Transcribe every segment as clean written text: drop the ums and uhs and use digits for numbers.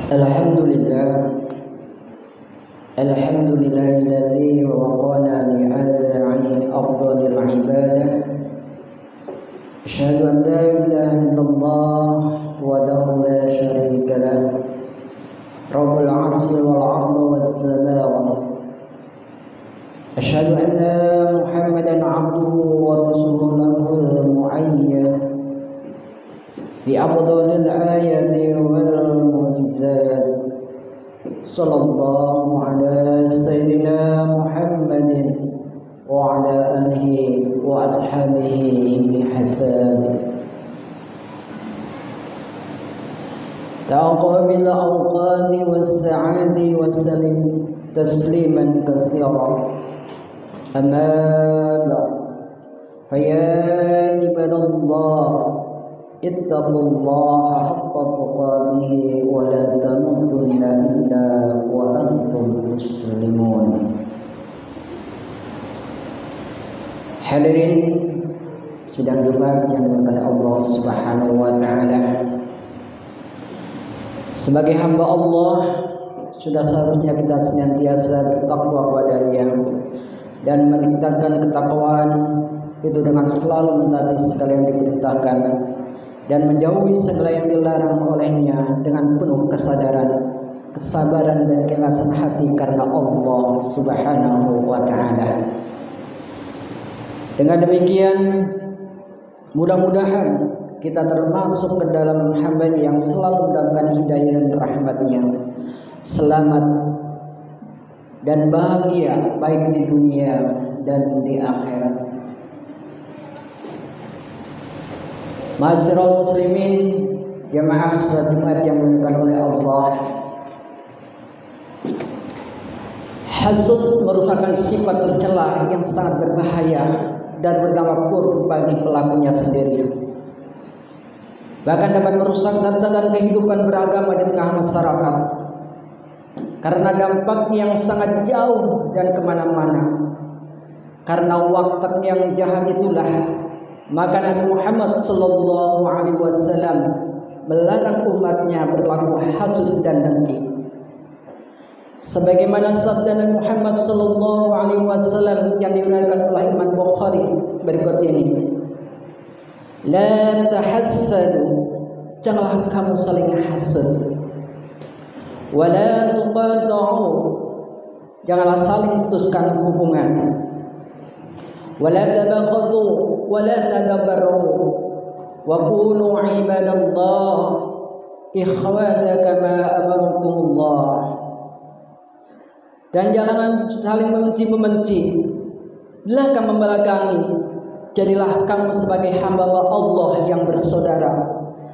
Alhamdulillah, alhamdulillahilladzi waqana li'adha'i afdhalil ibadah. Asyhadu an la ilaha illallah wahdahu la syarika lah, Rabbul 'arsyi wal 'ardi was samawati. Asyhadu anna Muhammadan 'abduhu wa rasuluhul mu'ayyad bi afdhalil ayati wal mu'jizat. Sallallahu ala sayyidina Muhammadin wa ala alihi wa ashabihi bi hasab. Taqabil awqati was sa'ati was salim tasliman katsira. Amma ba'd, fa ya ibadallah, ittaqullaha haqqa tuqatih wa la tamutunna illa wa antum muslimun. Hadirin sidang Jumat yang dimuliakan Allah Subhanahu wa taala. Sebagai hamba Allah, sudah seharusnya kita senantiasa bertakwa kepada-Nya dan meningkatkan ketakwaan itu dengan selalu mentaati segala yang diperintahkan dan menjauhi segala yang dilarang olehnya dengan penuh kesadaran, kesabaran dan keikhlasan hati karena Allah Subhanahu wa taala. Dengan demikian, mudah-mudahan kita termasuk ke dalam hamba yang selalu mendapatkan hidayah dan rahmat-Nya, selamat dan bahagia baik di dunia dan di akhirat. Ma'asyiral muslimin, jamaah salat Jumat yang dimuliakan oleh Allah. Hasud merupakan sifat tercela yang sangat berbahaya dan berdampak buruk bagi pelakunya sendiri. Bahkan dapat merusak tatanan kehidupan beragama di tengah masyarakat karena dampaknya yang sangat jauh dan kemana-mana. Karena waktu yang jahat itulah, maka Nabi Muhammad sallallahu alaihi wasallam melarang umatnya berlaku hasud dan dengki. Sebagaimana sabda Nabi Muhammad sallallahu alaihi wasallam yang diriwayatkan oleh Imam Bukhari berikut ini. La tahassadu, janganlah kamu saling hasud. Wa la tuqata'u, janganlah saling putuskan hubungan. Wa la tabaghadu wa la tadabbaru wa kunu ibadallah ikhwata kama amarakumullah. Dan jangan saling membenci, belakang membelakangi. Jadilah kamu sebagai hamba Allah yang bersaudara,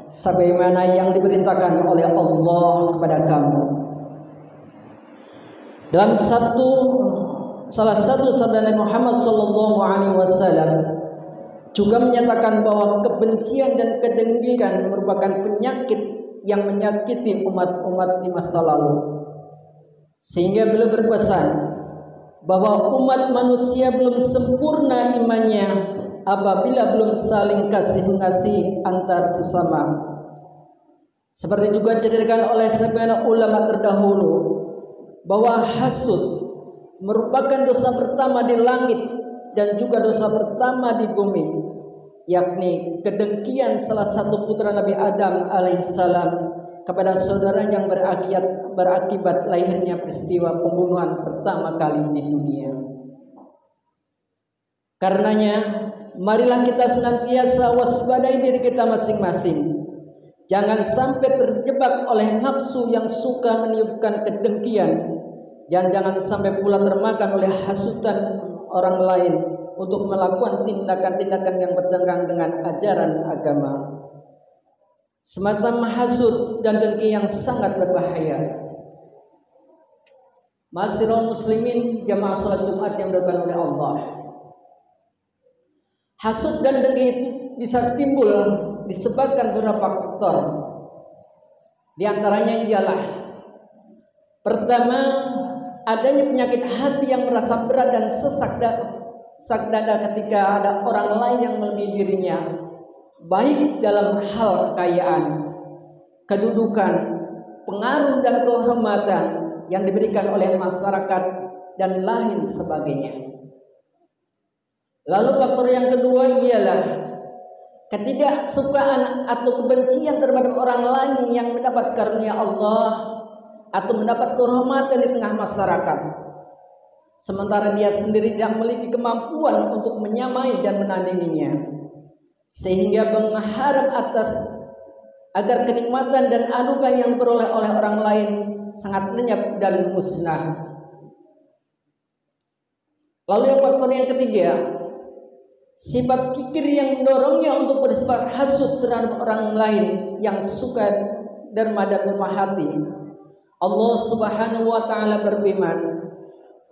sebagaimana yang diperintahkan oleh Allah kepada kamu. Dalam salah satu sabda Nabi Muhammad sallallahu alaihi wasallam juga menyatakan bahwa kebencian dan kedengkian merupakan penyakit yang menyakiti umat-umat di masa lalu. Sehingga beliau berpesan bahwa umat manusia belum sempurna imannya apabila belum saling kasih-mengasihi antar sesama. Seperti juga diceritakan oleh sebagian ulama terdahulu bahwa hasud merupakan dosa pertama di langit dan juga dosa pertama di bumi, yakni kedengkian salah satu putra Nabi Adam alaihissalam kepada saudara yang berakibat lahirnya peristiwa pembunuhan pertama kali di dunia. Karenanya, marilah kita senantiasa waspadai diri kita masing-masing. Jangan sampai terjebak oleh nafsu yang suka meniupkan kedengkian, dan jangan sampai pula termakan oleh hasutan orang lain untuk melakukan tindakan-tindakan yang bertentangan dengan ajaran agama. Semacam hasud dan dengki yang sangat berbahaya. Ma'asyiral muslimin, jamaah salat Jumat yang dimuliakan oleh Allah. Hasud dan dengki itu bisa timbul disebabkan beberapa faktor. Di antaranya ialah pertama, adanya penyakit hati yang merasa berat dan sesak dada ketika ada orang lain yang melebihi dirinya, baik dalam hal kekayaan, kedudukan, pengaruh dan kehormatan yang diberikan oleh masyarakat dan lain sebagainya. Lalu faktor yang kedua ialah ketidaksukaan atau kebencian terhadap orang lain yang mendapat karunia Allah atau mendapat kehormatan di tengah masyarakat, sementara dia sendiri tidak memiliki kemampuan untuk menyamai dan menandinginya, sehingga mengharap agar kenikmatan dan anugerah yang diperoleh oleh orang lain sangat lenyap dan musnah. Lalu yang faktor yang ketiga, sifat kikir yang mendorongnya untuk bersifat hasud terhadap orang lain yang suka derma dan murah hati. Allah Subhanahu wa taala berfirman,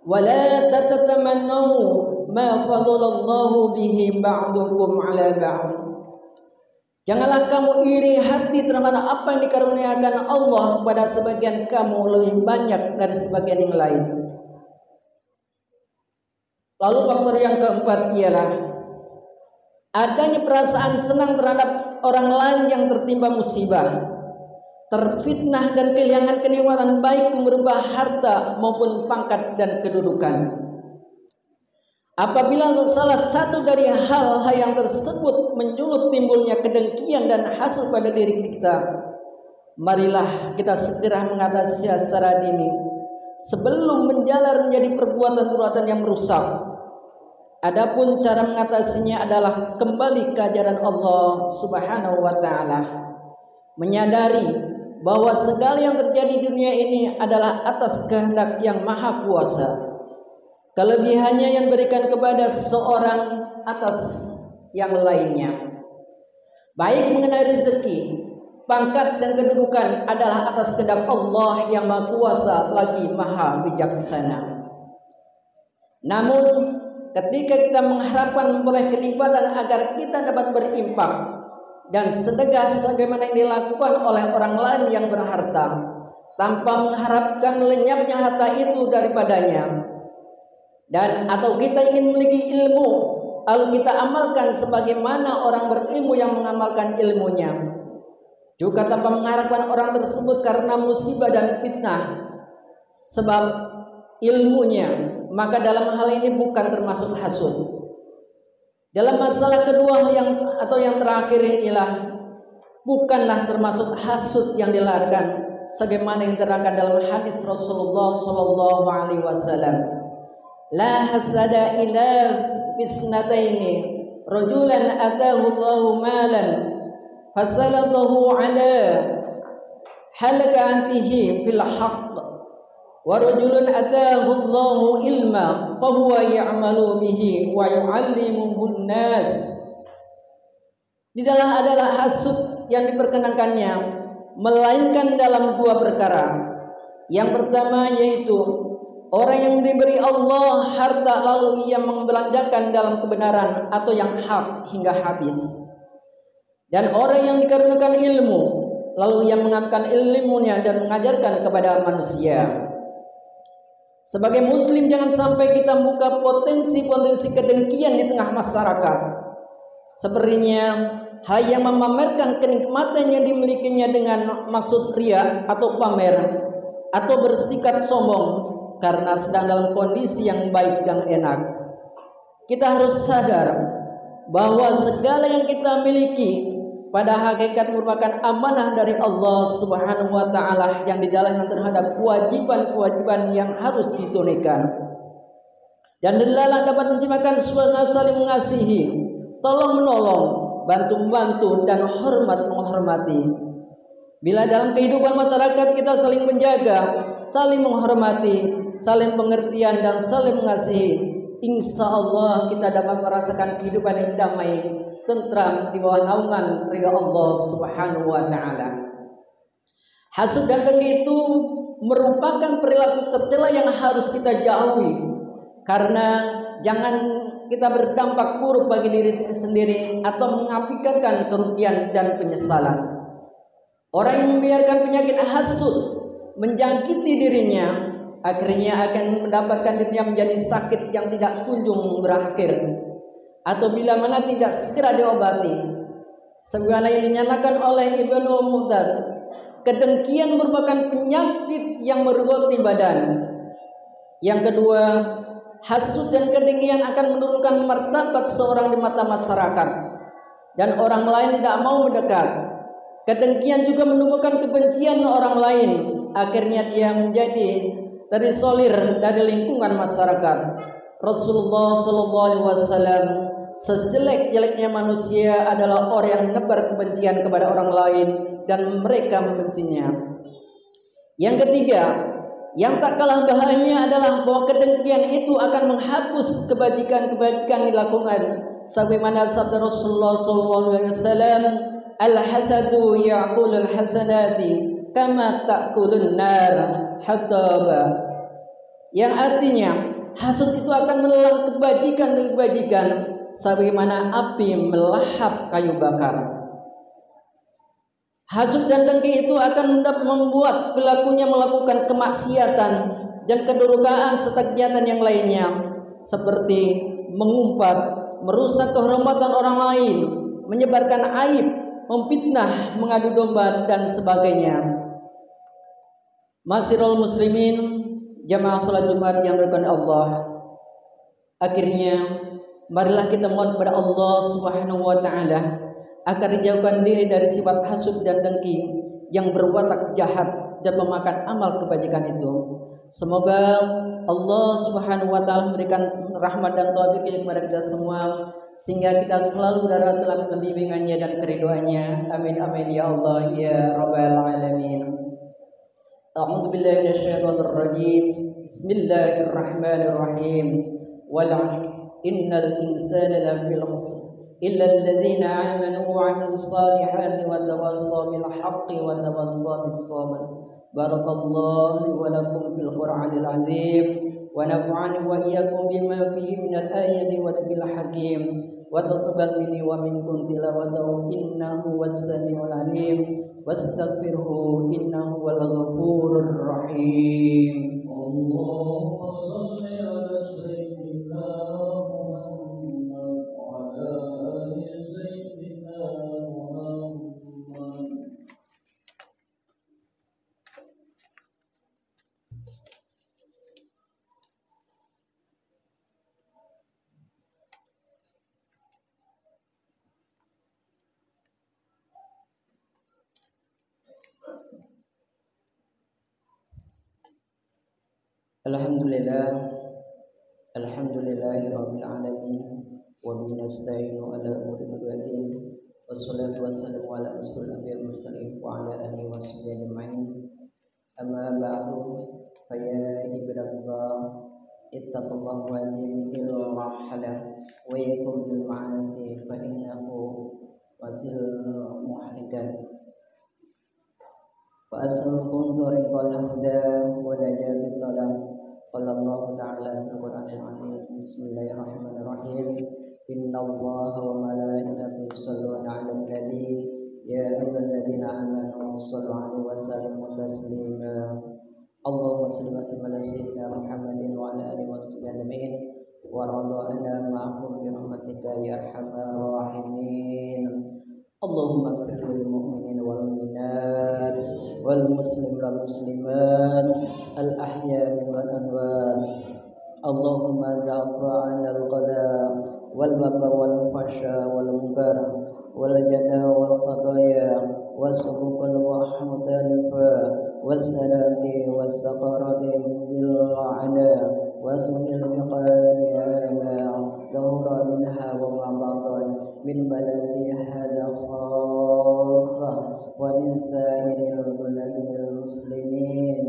"Wala tatamannu ma faddalallahu bihi ba'dukum 'ala ba'd." Janganlah kamu iri hati terhadap apa yang dikaruniakan Allah kepada sebagian kamu lebih banyak dari sebagian yang lain. Lalu faktor yang keempat ialah adanya perasaan senang terhadap orang lain yang tertimpa musibah, terfitnah dan kehilangan kenikmatan baik berupa harta maupun pangkat dan kedudukan. Apabila salah satu dari hal-hal yang tersebut menyulut timbulnya kedengkian dan hasud pada diri kita, marilah kita segera mengatasinya secara dini sebelum menjalar menjadi perbuatan-perbuatan yang merusak. Adapun cara mengatasinya adalah kembali ke ajaran Allah Subhanahu wa taala, menyadari bahwa segala yang terjadi di dunia ini adalah atas kehendak yang maha kuasa. Kelebihannya yang berikan kepada seorang atas yang lainnya. Baik mengenai rezeki, pangkat dan kedudukan adalah atas kehendak Allah yang maha kuasa lagi maha bijaksana. Namun ketika kita mengharapkan memperoleh kenikmatan agar kita dapat berimpak dan sedekah sebagaimana yang dilakukan oleh orang lain yang berharta, tanpa mengharapkan lenyapnya harta itu daripadanya, dan atau kita ingin memiliki ilmu lalu kita amalkan sebagaimana orang berilmu yang mengamalkan ilmunya, juga tanpa mengharapkan orang tersebut karena musibah dan fitnah sebab ilmunya, maka dalam hal ini bukan termasuk hasud. Dalam masalah kedua yang terakhir ialah bukanlah termasuk hasud yang dilarang sebagaimana yang terangkan dalam hadis Rasulullah sallallahu alaihi wasallam. La hasada illa bisnataini rajulan atahu Allahu malan fasalatahu ala halaqatihi fil haqq wa rajulun atahu Allahu ilma fa huwa ya'malu bihi wa yu'allimuhu an-nas. Tidaklah adalah hasud yang diperkenankannya melainkan dalam dua perkara. Yang pertama yaitu orang yang diberi Allah harta lalu ia membelanjakan dalam kebenaran atau yang hak hingga habis. Dan orang yang dikaruniakan ilmu lalu ia mengamalkan ilmunya dan mengajarkan kepada manusia. Sebagai muslim jangan sampai kita buka potensi-potensi kedengkian di tengah masyarakat. Sepertinya hal yang memamerkan kenikmatan yang dimilikinya dengan maksud ria atau pamer atau bersikap sombong karena sedang dalam kondisi yang baik dan enak. Kita harus sadar bahwa segala yang kita miliki pada hakikat merupakan amanah dari Allah Subhanahu wa taala yang di dalamnya terhadap kewajiban-kewajiban yang harus ditunaikan. Dan adalah dapat menciptakan suasana saling mengasihi, tolong-menolong, bantu-membantu dan hormat menghormati. Bila dalam kehidupan masyarakat kita saling menjaga, saling menghormati, saling pengertian dan saling mengasihi, insya Allah kita dapat merasakan kehidupan yang damai, tentram di bawah naungan ridha Allah Subhanahu wa taala. Hasud dan dengki itu merupakan perilaku tercela yang harus kita jauhi, karena jangan kita berdampak buruk bagi diri sendiri atau mengakibatkan kerugian dan penyesalan. Orang yang membiarkan penyakit hasud menjangkiti dirinya akhirnya akan mendapatkan dirinya menjadi sakit yang tidak kunjung berakhir, atau bila mana tidak segera diobati. Sebagaimana yang dinyatakan oleh Ibnu Mu'tad, kedengkian merupakan penyakit yang merogoti badan. Yang kedua, hasud dan kedengkian akan menurunkan martabat seorang di mata masyarakat dan orang lain tidak mau mendekat. Kedengkian juga menumbuhkan kebencian orang lain, akhirnya dia menjadi terisolir dari lingkungan masyarakat. Rasulullah SAW, sejelek-jeleknya manusia adalah orang yang menebar kebencian kepada orang lain dan mereka membencinya. Yang ketiga, yang tak kalah bahayanya adalah bahwa kedengkian itu akan menghapus kebajikan-kebajikan dilakukan. Sebagaimana sabda Rasulullah SAW, al-hasadu ya'kulul hasanati kama ta'kulun nar hataba. Yang artinya hasud itu akan menelan kebajikan-kebajikan sebagaimana api melahap kayu bakar. Hasud dan dengki itu akan membuat pelakunya melakukan kemaksiatan dan kedurhakaan serta kegiatan yang lainnya, seperti mengumpat, merusak kehormatan orang lain, menyebarkan aib, memfitnah, mengadu domba dan sebagainya. Masirul muslimin, jamaah salat Jumat yang dirahmati Allah. Akhirnya marilah kita mohon kepada Allah Subhanahu wa taala agar dijauhkan diri dari sifat hasud dan dengki yang berwatak jahat dan memakan amal kebajikan itu. Semoga Allah Subhanahu wa taala memberikan rahmat dan taufik kepada kita semua sehingga kita selalu berada dalam bimbingannya dan keridhaannya. Amin amin ya Allah ya rabbal alamin. A'udzu billahi minasyaitonir rajim. Bismillahirrahmanirrahim. Wal 'ashr innal insana lafii khusr إلا الذين آمنوا وعملوا الصالحات وتواصوا بالحق وتواصوا بالصبر. بارك الله لي ولكم في القرآن العظيم ونفعني وإياكم بما فيه من الآيات والذكر الحكيم وتقبل مني ومنكم تلاوته إنه هو السميع العليم واستغفره إنه هو الغفور الرحيم. اللهم صل على سيدنا Alhamdulillahirabbil alamin wa bihi nasta'inu ala umuri dunya wassalatu wassalamu ala asyrofil anbiya'i wal mursalin wa ala alihi washabbihi ajma'in. Amma ba'du, fa ya ibadallah ittaqullaha wa jami'il marhala wa yakum bil ma'asi fa innahu wazil muhlikan wa aslukum tariqal huda wa najabil talam. Qala Allah ta'ala fil Qur'anil 'azim. Bismillahirrahmanirrahim. Innallaha wa malaikatahu yusholluna 'alan nabi ya ayyuhalladzina amanu shallu 'alaihi wa sallimu taslima. Allahumma shalli wa sallim ala sayyidina Muhammadin wa ala alihi wasallam wa radha'ana ma'ahum bi rahmatika ya arhamar rahimin. Allahumma ighfir lil mu'minina wal mu'minat wal muslimin wal muslimat al ahya'i wal amwat. Allahumma da'fa 'anil qada wal waba wal fahsya wal munkar wal jada wal khataya wasbuqal wahmutalifa wassalati wassaqarati bil la'ana wasu'il miqani ama dahura minha wa mabatan min baladi hadha khassa wa min sa'iril buladil muslimin.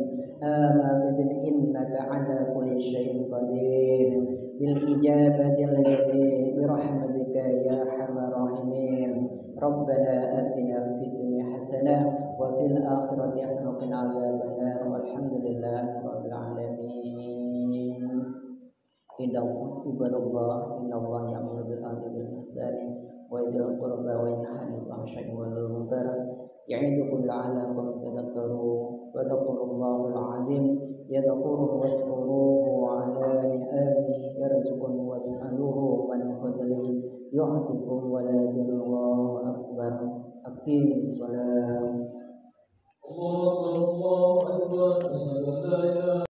Amin innaka ala kulli syai'in qadir bil ijabati allati bi rahmatika ya arhamar rahimin. Rabbana atina fid dunya hasanah wa fil akhirati hasanah wa qina adzabannar. Walhamdulillahi rabbil alamin. Ibadallah innallaha ya'muru bil 'adli wal ihsani wa yad'u qurba wa yanha 'anil fahsya'i wal munkar ya'idukum la'allakum tadhakkarun. Wa dhkurullahal 'azim yadhkurukum waskuruhu 'ala ni'amihi yarzuqkum was'aluhu min fadlihi yu'tikum wa la Allahu akbar. Aqimis shalah.